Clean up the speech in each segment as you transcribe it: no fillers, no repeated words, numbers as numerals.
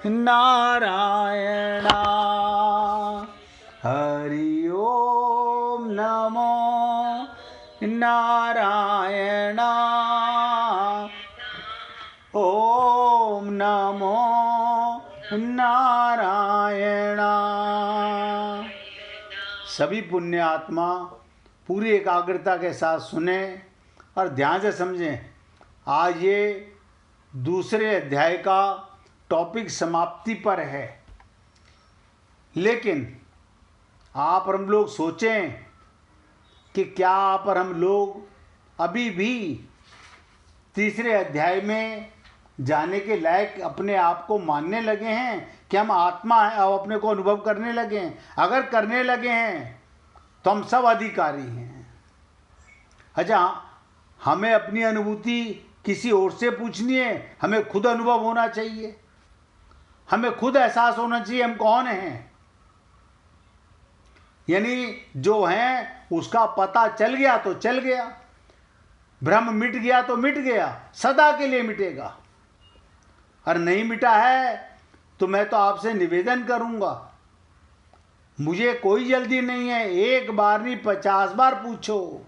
नारायण। हरि ओम नमो नारायण। ओम नमो नारायण। सभी पुण्य आत्मा पूरी एकाग्रता के साथ सुने और ध्यान से समझें। आज ये दूसरे अध्याय का टॉपिक समाप्ति पर है, लेकिन आप और हम लोग सोचें कि क्या आप और हम लोग अभी भी तीसरे अध्याय में जाने के लायक अपने आप को मानने लगे हैं कि हम आत्मा हैं और अपने को अनुभव करने लगे हैं। अगर करने लगे हैं तो हम सब अधिकारी हैं। अच्छा, हमें अपनी अनुभूति किसी और से पूछनी है, हमें खुद अनुभव होना चाहिए, हमें खुद एहसास होना चाहिए हम कौन हैं। यानी जो हैं उसका पता चल गया तो चल गया, भ्रम मिट गया तो मिट गया, सदा के लिए मिटेगा। और नहीं मिटा है तो मैं तो आपसे निवेदन करूंगा, मुझे कोई जल्दी नहीं है। एक बार नहीं 50 बार पूछो,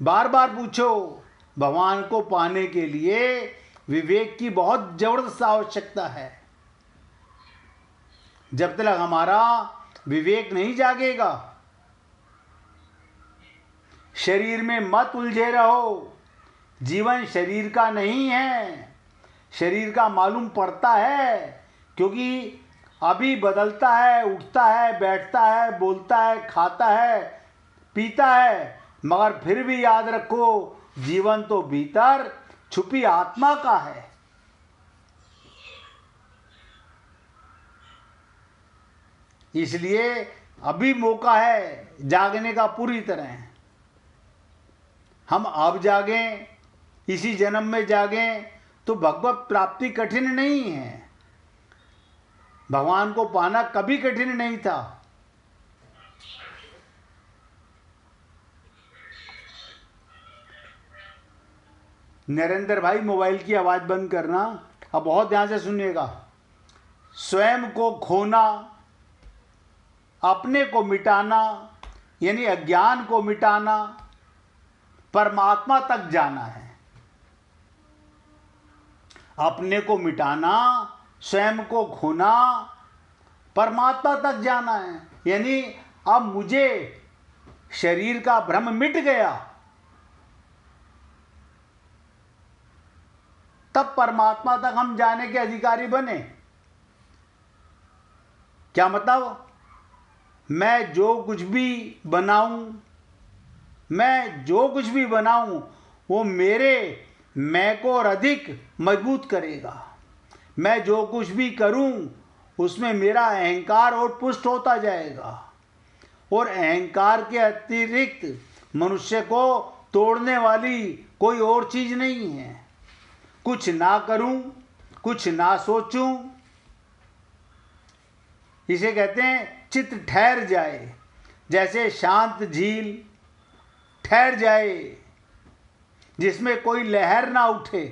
बार बार पूछो। भगवान को पाने के लिए विवेक की बहुत जबरदस्त आवश्यकता है। जब तक हमारा विवेक नहीं जागेगा, शरीर में मत उलझे रहो। जीवन शरीर का नहीं है, शरीर का मालूम पड़ता है, क्योंकि अभी बदलता है, उठता है, बैठता है, बोलता है, खाता है, पीता है, मगर फिर भी याद रखो जीवन तो भीतर छुपी आत्मा का है। इसलिए अभी मौका है जागने का पूरी तरह। हम अब जागें, इसी जन्म में जागें तो भगवत प्राप्ति कठिन नहीं है। भगवान को पाना कभी कठिन नहीं था। नरेंद्र भाई, मोबाइल की आवाज बंद करना। अब बहुत ध्यान से सुनिएगा। स्वयं को खोना, अपने को मिटाना, यानी अज्ञान को मिटाना, परमात्मा तक जाना है। अपने को मिटाना, स्वयं को खोना, परमात्मा तक जाना है। यानी अब मुझे शरीर का भ्रम मिट गया, तब परमात्मा तक हम जाने के अधिकारी बने। क्या मतलब? मैं जो कुछ भी बनाऊं, मैं जो कुछ भी बनाऊं वो मेरे मैं को और अधिक मजबूत करेगा। मैं जो कुछ भी करूं उसमें मेरा अहंकार और पुष्ट होता जाएगा। और अहंकार के अतिरिक्त मनुष्य को तोड़ने वाली कोई और चीज नहीं है। कुछ ना करूं, कुछ ना सोचूं, इसे कहते हैं चित्त ठहर जाए। जैसे शांत झील ठहर जाए जिसमें कोई लहर ना उठे।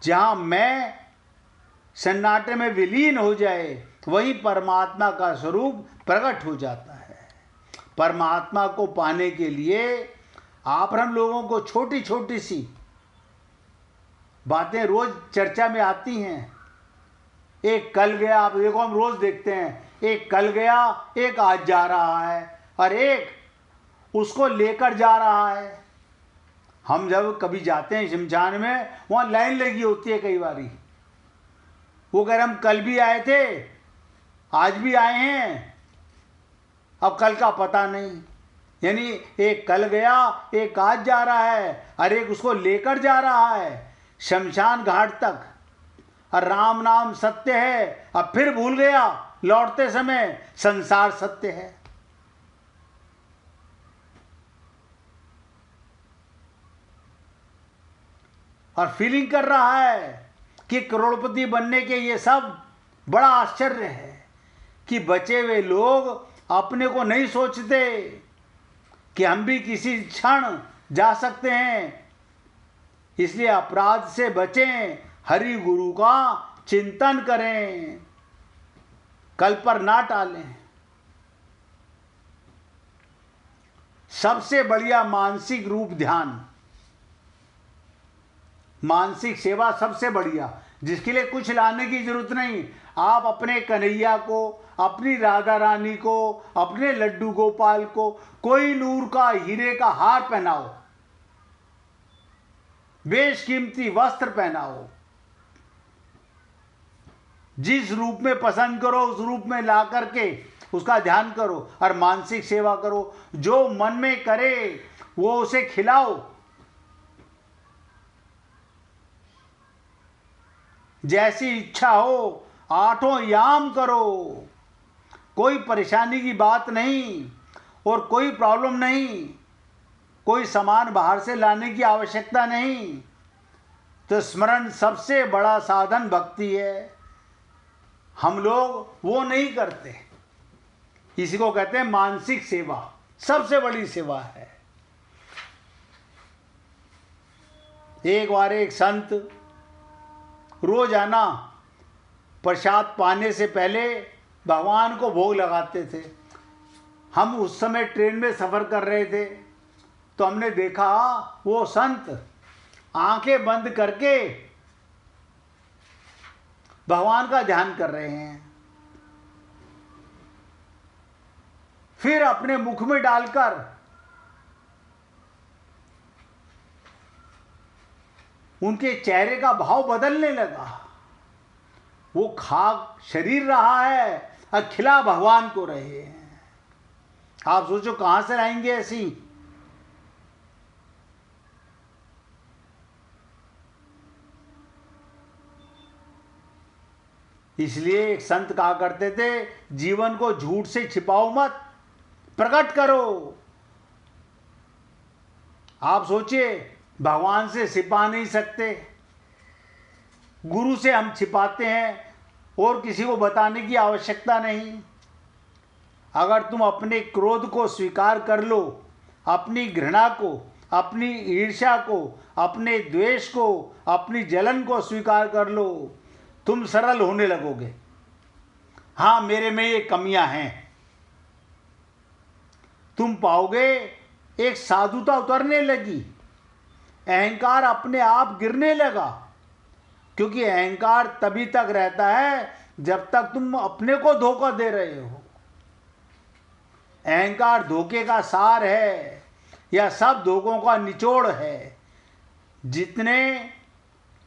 जहां मैं सन्नाटे में विलीन हो जाए, वहीं परमात्मा का स्वरूप प्रकट हो जाता है। परमात्मा को पाने के लिए आप हम लोगों को छोटी छोटी सी बातें रोज चर्चा में आती हैं। एक कल गया, आप देखो हम रोज देखते हैं, एक कल गया, एक आज जा रहा है और एक उसको लेकर जा रहा है। हम जब कभी जाते हैं शमशान में, वहां लाइन लगी होती है कई बारी। वो कह रहे हम कल भी आए थे, आज भी आए हैं, अब कल का पता नहीं। यानी एक कल गया, एक आज जा रहा है और एक उसको लेकर जा रहा है शमशान घाट तक। और राम नाम सत्य है, अब फिर भूल गया लौटते समय संसार सत्य है। और फीलिंग कर रहा है कि करोड़पति बनने के ये सब बड़ा आश्चर्य है कि बचे हुए लोग अपने को नहीं सोचते कि हम भी किसी क्षण जा सकते हैं। इसलिए अपराध से बचें, हरि गुरु का चिंतन करें, कल पर ना टालें। सबसे बढ़िया मानसिक रूप ध्यान, मानसिक सेवा सबसे बढ़िया, जिसके लिए कुछ लाने की जरूरत नहीं। आप अपने कन्हैया को, अपनी राधा रानी को, अपने लड्डू गोपाल को कोई नूर का, हीरे का हार पहनाओ, बेशकीमती वस्त्र पहनाओ, जिस रूप में पसंद करो उस रूप में ला करके उसका ध्यान करो और मानसिक सेवा करो। जो मन में करे वो उसे खिलाओ। जैसी इच्छा हो आठों याम करो, कोई परेशानी की बात नहीं और कोई प्रॉब्लम नहीं, कोई सामान बाहर से लाने की आवश्यकता नहीं। तो स्मरण सबसे बड़ा साधन भक्ति है, हम लोग वो नहीं करते। इसी को कहते हैं मानसिक सेवा, सबसे बड़ी सेवा है। एक बार एक संत रोजाना प्रसाद पाने से पहले भगवान को भोग लगाते थे। हम उस समय ट्रेन में सफ़र कर रहे थे तो हमने देखा वो संत आंखें बंद करके भगवान का ध्यान कर रहे हैं, फिर अपने मुख में डालकर उनके चेहरे का भाव बदलने लगा। वो खाक शरीर रहा है और खिला भगवान को रहे हैं। आप सोचो कहां से लाएंगे ऐसी। इसलिए एक संत कहा करते थे, जीवन को झूठ से छिपाओ मत, प्रकट करो। आप सोचिए, भगवान से छिपा नहीं सकते, गुरु से हम छिपाते हैं और किसी को बताने की आवश्यकता नहीं। अगर तुम अपने क्रोध को स्वीकार कर लो, अपनी घृणा को, अपनी ईर्ष्या को, अपने द्वेष को, अपनी जलन को स्वीकार कर लो, तुम सरल होने लगोगे। हाँ, मेरे में ये कमियां हैं, तुम पाओगे एक साधुता उतरने लगी, अहंकार अपने आप गिरने लगा। क्योंकि अहंकार तभी तक रहता है जब तक तुम अपने को धोखा दे रहे हो। अहंकार धोखे का सार है, या सब धोखों का निचोड़ है। जितने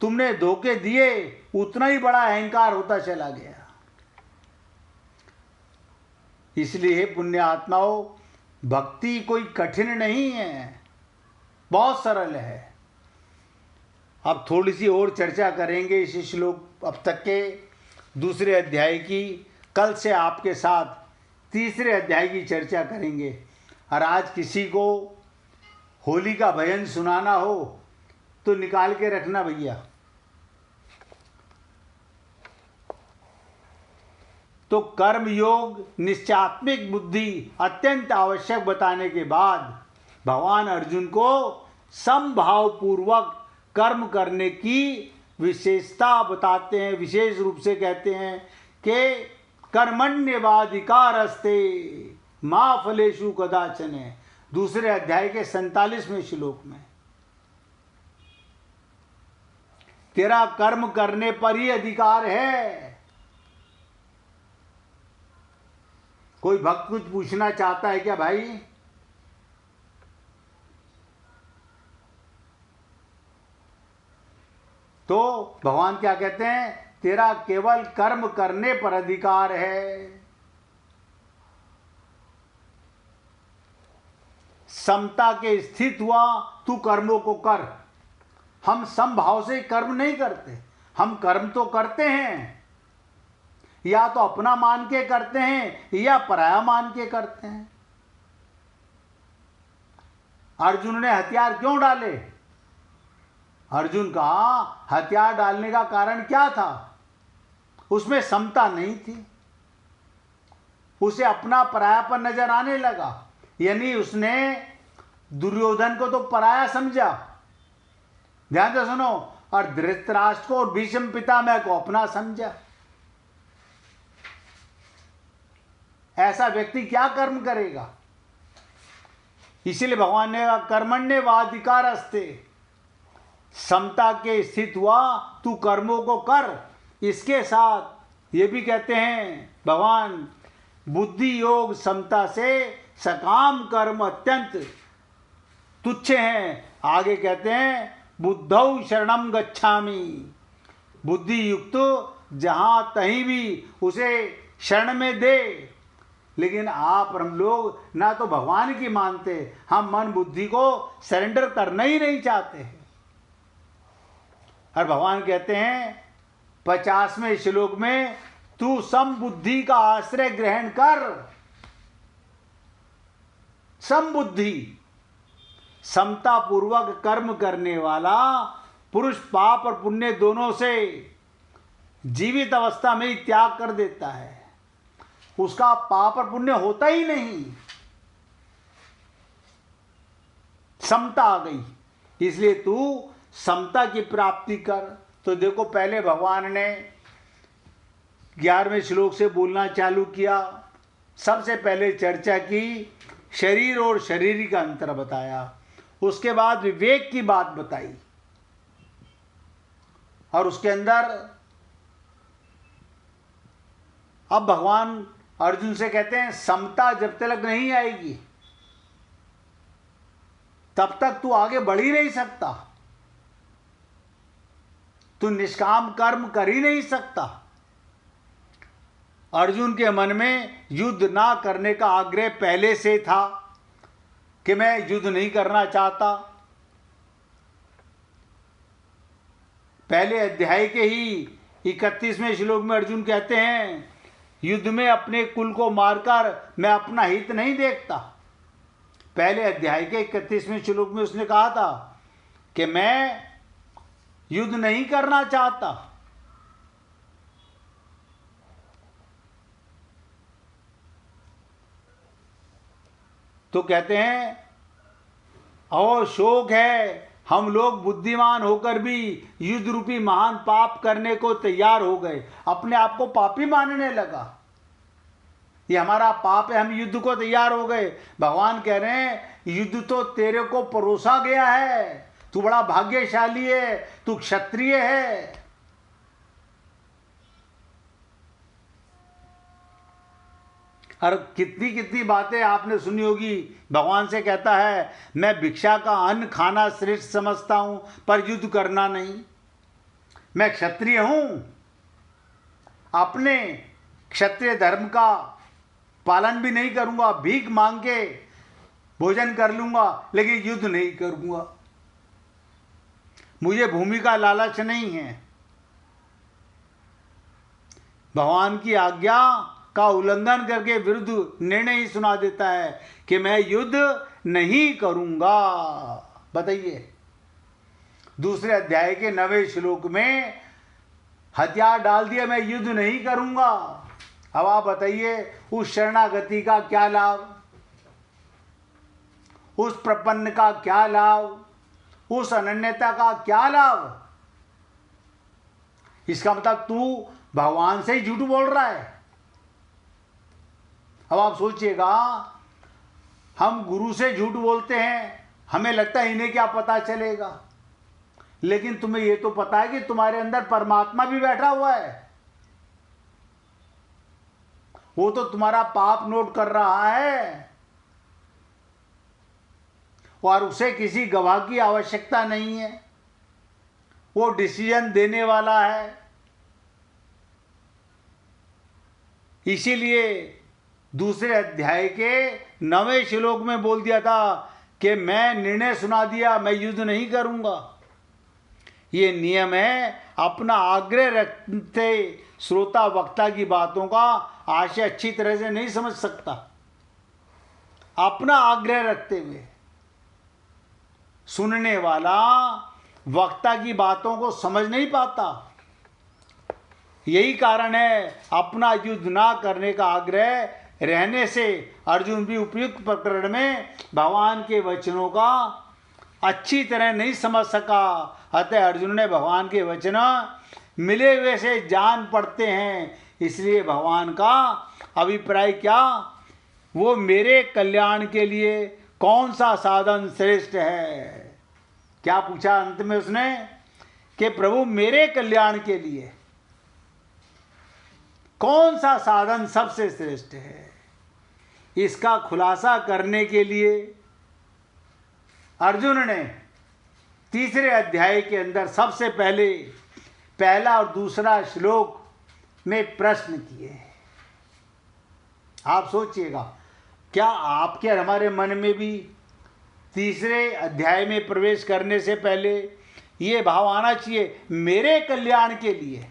तुमने धोखे दिए उतना ही बड़ा अहंकार होता चला गया। इसलिए पुण्य आत्माओं, भक्ति कोई कठिन नहीं है, बहुत सरल है। अब थोड़ी सी और चर्चा करेंगे इस श्लोक अब तक के दूसरे अध्याय की। कल से आपके साथ तीसरे अध्याय की चर्चा करेंगे। और आज किसी को होली का भजन सुनाना हो तो निकाल के रखना भैया। तो कर्म योग निश्चयात्मिक बुद्धि अत्यंत आवश्यक बताने के बाद भगवान अर्जुन को समभाव पूर्वक कर्म करने की विशेषता बताते हैं। विशेष रूप से कहते हैं कि कर्मण्येवाधिकारस्ते मा फलेषु कदाचन, दूसरे अध्याय के 47वें श्लोक में। तेरा कर्म करने पर ही अधिकार है। कोई भक्त कुछ पूछना चाहता है क्या भाई? तो भगवान क्या कहते हैं? तेरा केवल कर्म करने पर अधिकार है। समता के स्थित हुआ तू कर्मों को कर। हम समभाव से कर्म नहीं करते, हम कर्म तो करते हैं, या तो अपना मान के करते हैं या पराया मान के करते हैं। अर्जुन ने हथियार क्यों डाले? अर्जुन का हथियार डालने का कारण क्या था? उसमें समता नहीं थी, उसे अपना परायापन नजर आने लगा। यानी उसने दुर्योधन को तो पराया समझा, ध्यान से सुनो, और धृतराष्ट्र को और भीष्म पितामह को अपना समझा। ऐसा व्यक्ति क्या कर्म करेगा? इसीलिए भगवान ने कहा कर्मण्येवाधिकारस्ते, समता के स्थित हुआ तू कर्मों को कर। इसके साथ ये भी कहते हैं भगवान, बुद्धि योग समता से सकाम कर्म अत्यंत तुच्छ हैं। आगे कहते हैं बुद्धौ शरणम गच्छामि, बुद्धि युक्त जहाँ तहीं भी उसे शरण में दे। लेकिन आप हम लोग ना तो भगवान की मानते, हम मन बुद्धि को सरेंडर करना ही नहीं चाहते हैं। और भगवान कहते हैं 50वें श्लोक में, तू सम बुद्धि का आश्रय ग्रहण कर। सम बुद्धि, समता पूर्वक कर्म करने वाला पुरुष पाप और पुण्य दोनों से जीवित अवस्था में ही त्याग कर देता है, उसका पाप और पुण्य होता ही नहीं, समता आ गई। इसलिए तू समता की प्राप्ति कर। तो देखो पहले भगवान ने 11वें श्लोक से बोलना चालू किया। सबसे पहले चर्चा की, शरीर और शरीर का अंतर बताया, उसके बाद विवेक की बात बताई, और उसके अंदर अब भगवान अर्जुन से कहते हैं समता जब तक नहीं आएगी तब तक तू आगे बढ़ ही नहीं सकता, तू निष्काम कर्म कर ही नहीं सकता। अर्जुन के मन में युद्ध ना करने का आग्रह पहले से था कि मैं युद्ध नहीं करना चाहता। पहले अध्याय के ही 31वें श्लोक में अर्जुन कहते हैं युद्ध में अपने कुल को मारकर मैं अपना हित नहीं देखता। पहले अध्याय के 31वें श्लोक में उसने कहा था कि मैं युद्ध नहीं करना चाहता। तो कहते हैं और शोक है, हम लोग बुद्धिमान होकर भी युद्ध रूपी महान पाप करने को तैयार हो गए। अपने आप को पापी मानने लगा, ये हमारा पाप है, हम युद्ध को तैयार हो गए। भगवान कह रहे हैं युद्ध तो तेरे को परोसा गया है, तू बड़ा भाग्यशाली है, तू क्षत्रिय है। और कितनी कितनी बातें आपने सुनी होगी, भगवान से कहता है मैं भिक्षा का अन्न खाना श्रेष्ठ समझता हूं पर युद्ध करना नहीं। मैं क्षत्रिय हूं, अपने क्षत्रिय धर्म का पालन भी नहीं करूंगा, भीख मांग के भोजन कर लूंगा लेकिन युद्ध नहीं करूंगा। मुझे भूमि का लालच नहीं है। भगवान की आज्ञा का उल्लंघन करके विरुद्ध निर्णय ही सुना देता है कि मैं युद्ध नहीं करूंगा। बताइए, दूसरे अध्याय के 9वें श्लोक में हथियार डाल दिया, मैं युद्ध नहीं करूंगा। अब आप बताइए उस शरणागति का क्या लाभ, उस प्रपन्न का क्या लाभ, उस अनन्यता का क्या लाभ? इसका मतलब तू भगवान से ही झूठ बोल रहा है। अब आप सोचिएगा, हम गुरु से झूठ बोलते हैं, हमें लगता है इन्हें क्या पता चलेगा, लेकिन तुम्हें यह तो पता है कि तुम्हारे अंदर परमात्मा भी बैठा हुआ है, वो तो तुम्हारा पाप नोट कर रहा है और उसे किसी गवाह की आवश्यकता नहीं है, वो डिसीजन देने वाला है। इसीलिए दूसरे अध्याय के 9वें श्लोक में बोल दिया था कि मैं निर्णय सुना दिया, मैं युद्ध नहीं करूंगा। ये नियम है, अपना आग्रह रखते श्रोता वक्ता की बातों का आशय अच्छी तरह से नहीं समझ सकता। अपना आग्रह रखते हुए सुनने वाला वक्ता की बातों को समझ नहीं पाता। यही कारण है अपना युद्ध ना करने का आग्रह रहने से अर्जुन भी उपयुक्त प्रकरण में भगवान के वचनों का अच्छी तरह नहीं समझ सका। अतः अर्जुन ने भगवान के वचन मिले हुए से जान पड़ते हैं, इसलिए भगवान का अभिप्राय क्या, वो मेरे कल्याण के लिए कौन सा साधन श्रेष्ठ है। क्या पूछा अंत में उसने कि प्रभु मेरे कल्याण के लिए कौन सा साधन सबसे श्रेष्ठ है। इसका खुलासा करने के लिए अर्जुन ने तीसरे अध्याय के अंदर सबसे पहले पहला और दूसरा श्लोक में प्रश्न किए। आप सोचिएगा, क्या आपके और हमारे मन में भी तीसरे अध्याय में प्रवेश करने से पहले ये भाव आना चाहिए, मेरे कल्याण के लिए,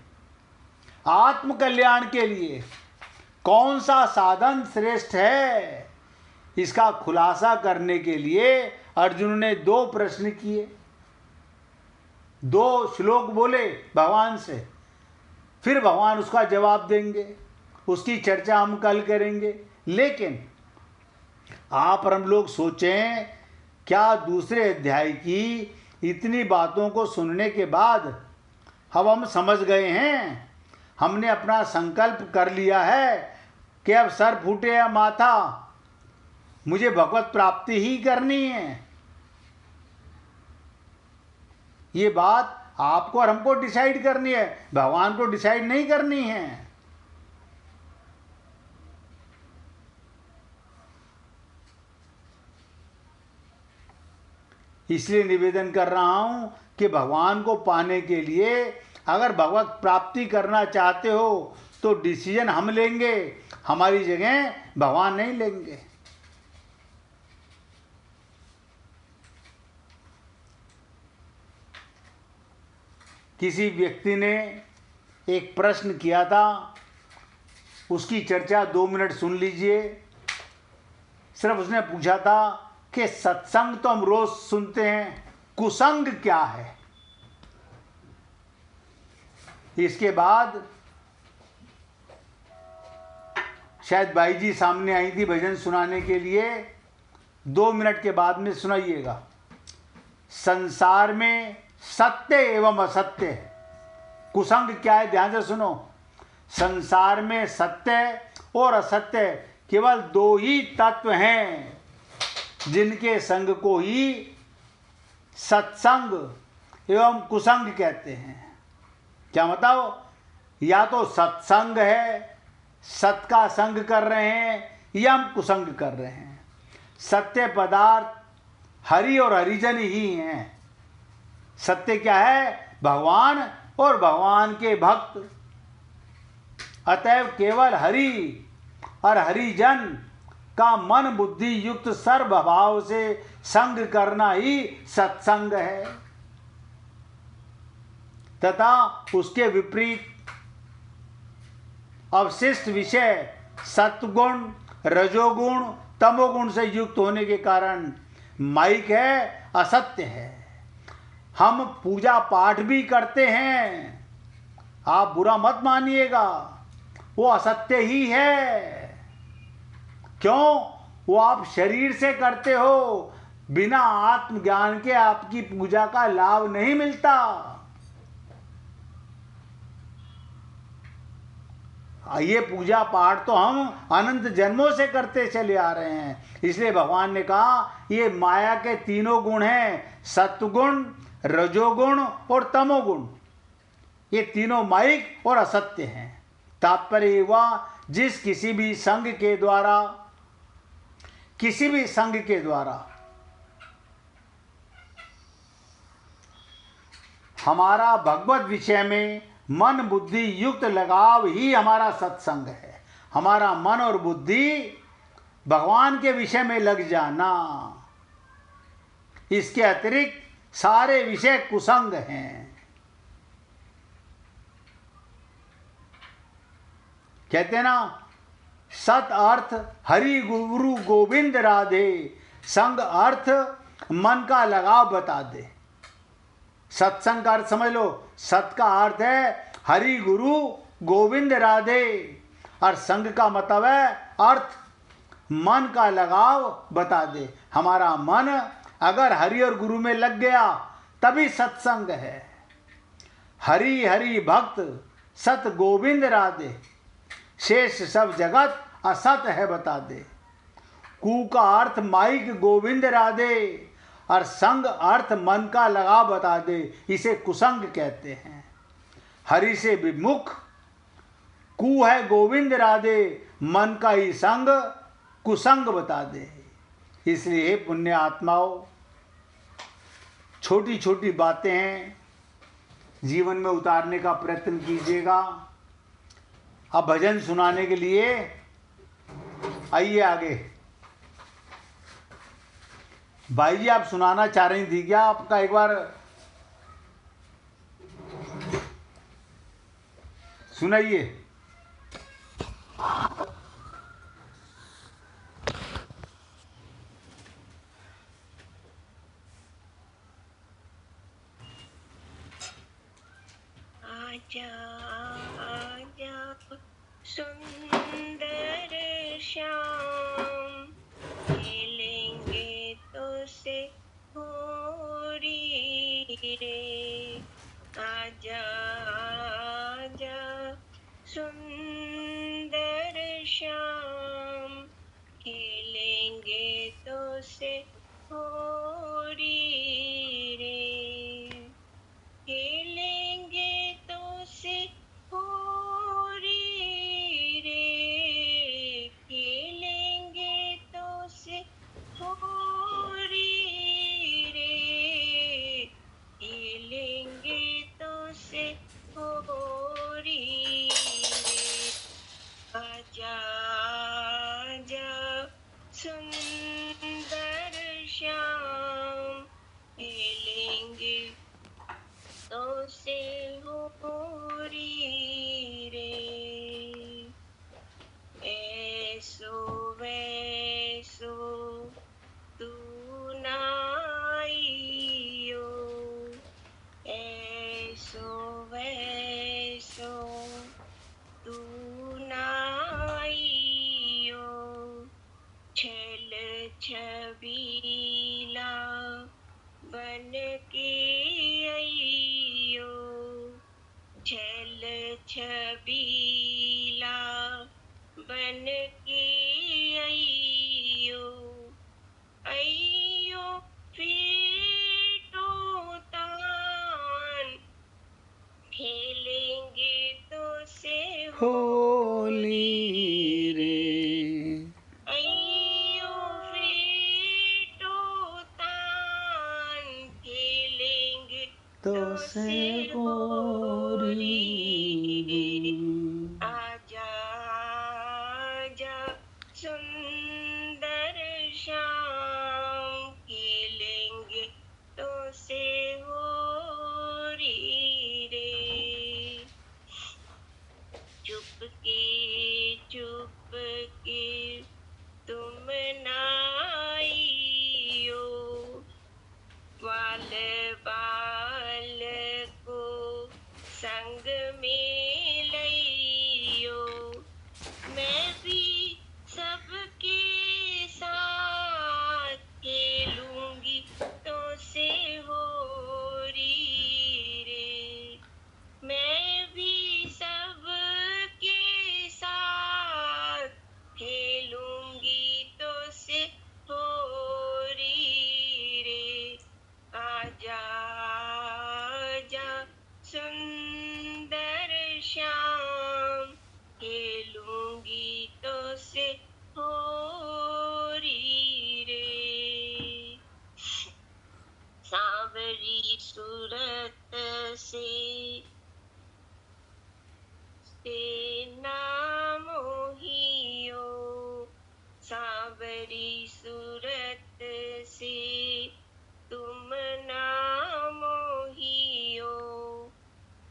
आत्म कल्याण के लिए कौन सा साधन श्रेष्ठ है। इसका खुलासा करने के लिए अर्जुन ने 2 प्रश्न किए, 2 श्लोक बोले भगवान से, फिर भगवान उसका जवाब देंगे, उसकी चर्चा हम कल करेंगे। लेकिन आप और हम लोग सोचें, क्या दूसरे अध्याय की इतनी बातों को सुनने के बाद अब हम समझ गए हैं, हमने अपना संकल्प कर लिया है कि अब सर फूटे या माथा, मुझे भगवत प्राप्ति ही करनी है। ये बात आपको और हमको डिसाइड करनी है, भगवान को डिसाइड नहीं करनी है। इसलिए निवेदन कर रहा हूं कि भगवान को पाने के लिए अगर भगवत प्राप्ति करना चाहते हो तो डिसीजन हम लेंगे, हमारी जगह भगवान नहीं लेंगे। किसी व्यक्ति ने एक प्रश्न किया था, उसकी चर्चा 2 मिनट सुन लीजिए। सिर्फ उसने पूछा था कि सत्संग तो हम रोज सुनते हैं, कुसंग क्या है। इसके बाद शायद बाई जी सामने आई थी भजन सुनाने के लिए, 2 मिनट के बाद में सुनाइएगा। संसार में सत्य एवं असत्य, कुसंग क्या है, ध्यान से सुनो। संसार में सत्य और असत्य केवल 2 ही तत्व हैं, जिनके संग को ही सत्संग एवं कुसंग कहते हैं। क्या बताओ, या तो सत्संग है, सत का संग कर रहे हैं, या हम कुसंग कर रहे हैं। सत्य पदार्थ हरि और हरिजन ही हैं। सत्य क्या है, भगवान और भगवान के भक्त। अतएव केवल हरि और हरिजन का मन बुद्धि युक्त सर्वभाव से संग करना ही सत्संग है, तथा उसके विपरीत अवशिष्ट विषय सत्गुण, रजोगुण, तमोगुण से युक्त होने के कारण माइक है, असत्य है। हम पूजा पाठ भी करते हैं, आप बुरा मत मानिएगा, वो असत्य ही है। क्यों? वो आप शरीर से करते हो, बिना आत्मज्ञान के आपकी पूजा का लाभ नहीं मिलता। ये पूजा पाठ तो हम अनंत जन्मों से करते चले आ रहे हैं। इसलिए भगवान ने कहा ये माया के 3 गुण हैं, सत्वगुण, रजोगुण और तमोगुण। ये तीनों माइक और असत्य हैं। तात्पर्य हुआ, जिस किसी भी संघ के द्वारा हमारा भगवत विषय में मन बुद्धि युक्त लगाव ही हमारा सत्संग है। हमारा मन और बुद्धि भगवान के विषय में लग जाना, इसके अतिरिक्त सारे विषय कुसंग हैं। कहते हैं ना, सत अर्थ हरि गुरु गोविंद राधे, संग अर्थ मन का लगाव बता दे। सत्संग का अर्थ समझ लो, सत का अर्थ है हरि गुरु गोविंद राधे, और संग का मतलब है अर्थ मन का लगाव बता दे। हमारा मन अगर हरि और गुरु में लग गया तभी सत्संग है। हरि हरि भक्त सत गोविंद राधे, शेष सब जगत असत है बता दे। कु का अर्थ माइक गोविंद राधे और संग अर्थ मन का लगाव बता दे, इसे कुसंग कहते हैं। हरि से विमुख कु है गोविंद राधे, मन का ही संग कुसंग बता दे। इसलिए पुण्य आत्माओं, छोटी छोटी बातें हैं, जीवन में उतारने का प्रयत्न कीजिएगा। अब भजन सुनाने के लिए आइए आगे। भाई जी आप सुनाना चाह रही थी क्या? आपका एक बार सुनाइए। आजा आजा सुंदर श्याम, खेलेंगे तो से होरी रे। आजा आजा सुंदर श्याम, खेलेंगे तो से होरी रे। खेलेंगे तो से होरी रे, खेलेंगे तो से होरी रे, खेलेंगे तो से होरी रे। आजा आजा सुंदर श्याम, खेलेंगे तो से होरी रे। ऐसो वैसो तू नाइयो, ऐसो वैसो तू नाइयो। छल छबीला बन के अइयो, छल छबीला बन के अइयो। अइयो फेंटो तान, खेलेंगे तो से होली रे। अइयो फेंटो तान, खेलेंगे तो से होरी रे। आजा आजा सुंदर श्याम, खेलेंगे तो से होरी रे। चुप के तुम नाइयो, बाल बाल को संग में लइयो। मैं भी सबके साथ खेलूंगी तो से होरी रे। मैं भी सबके साथ खेलूंगी तो से होरी रे। आजा आजा सुंदर श्याम, खेलूंगी तो से होरी रे। सांवरी सूरत से नाम मोहियो, सांवरी सूरत से तुम ना मोहियो।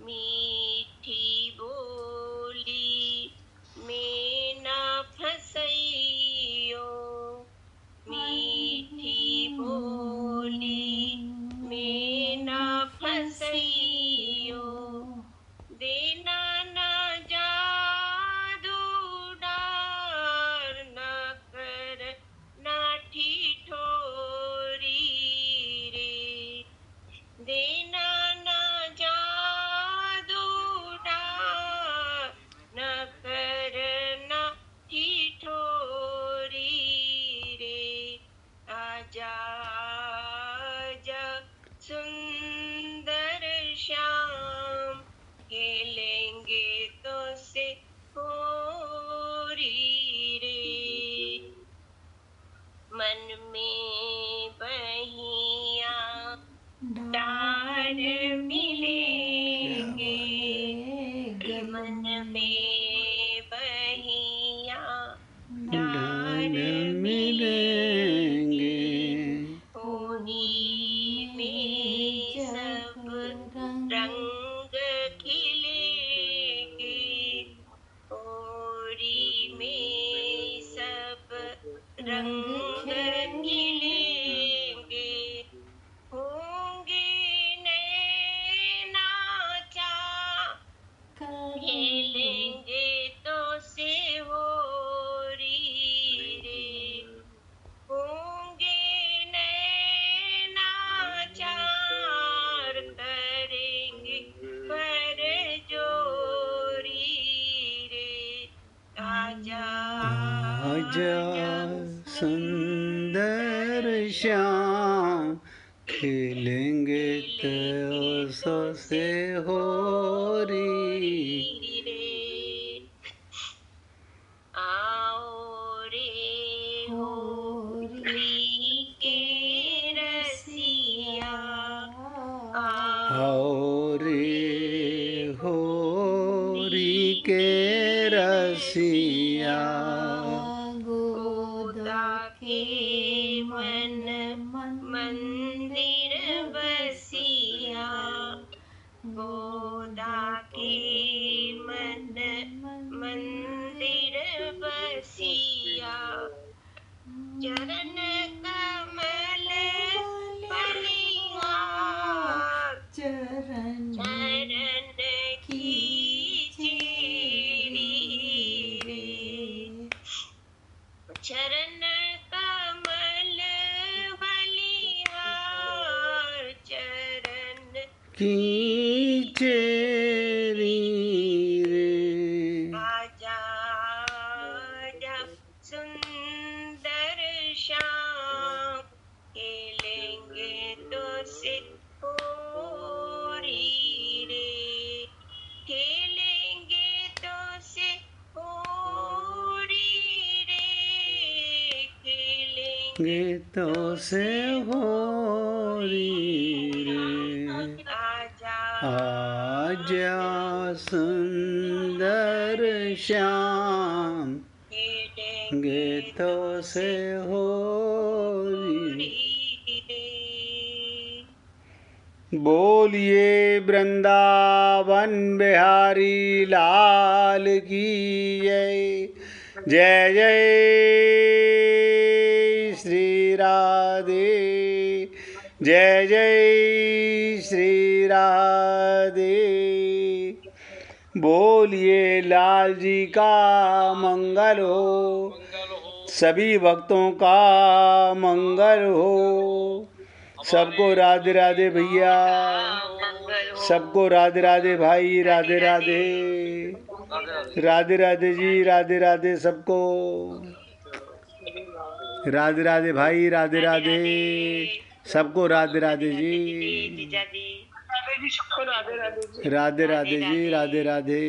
मीठी बोली में ना फसइयो, मीठी बोली में ना फसइयो। देना ना जादू डार, ना कर सुंदर श्याम खेलेंगे तो से होरी रे। मन में बहिया डार मिलेंगे, मन में बहिया डार मिलेंगे, होली में सब रंग खिलेंगे, होली में सब रंग खिलेंगे, होंगे नए नाचा खेलेंगे तो से होरी रे। होंगे नए नाचार करेंगे पर जोरी रे। आजा आजा सुंदर श्याम खेलेंगे तो से होरी रे। आओ रे होरी के रसिया, आओ रे होरी के रसिया, गोदा के मन मंदिर बसिया, गोदा के मन मंदिर बसिया, चरण कमल बलिहार, चरण की चेरी रे। चरण कमल बलिहार, चरण की चेरी रे। आजा आजा सुंदर श्याम खेलेंगे तो से होरी रे। खेलेंगे तो से होरी रे। खेलेंगे तो से होरी रे। आजा आजा सुंदर श्याम खेलेंगे तो से होरी। बोलिए वृंदावन बिहारी लाल की जय। जय जय श्री राधे, जय जय श्री राधे। बोलिए लाल जी का मंगल हो, सभी भक्तों का मंगल हो। सबको राधे राधे भैया, सबको राधे राधे भाई, राधे राधे, राधे राधे जी, राधे राधे सबको, राधे राधे भाई, राधे राधे सबको, राधे राधे जी, जीजा जी, सबको राधे राधे जी, राधे राधे जी, राधे राधे।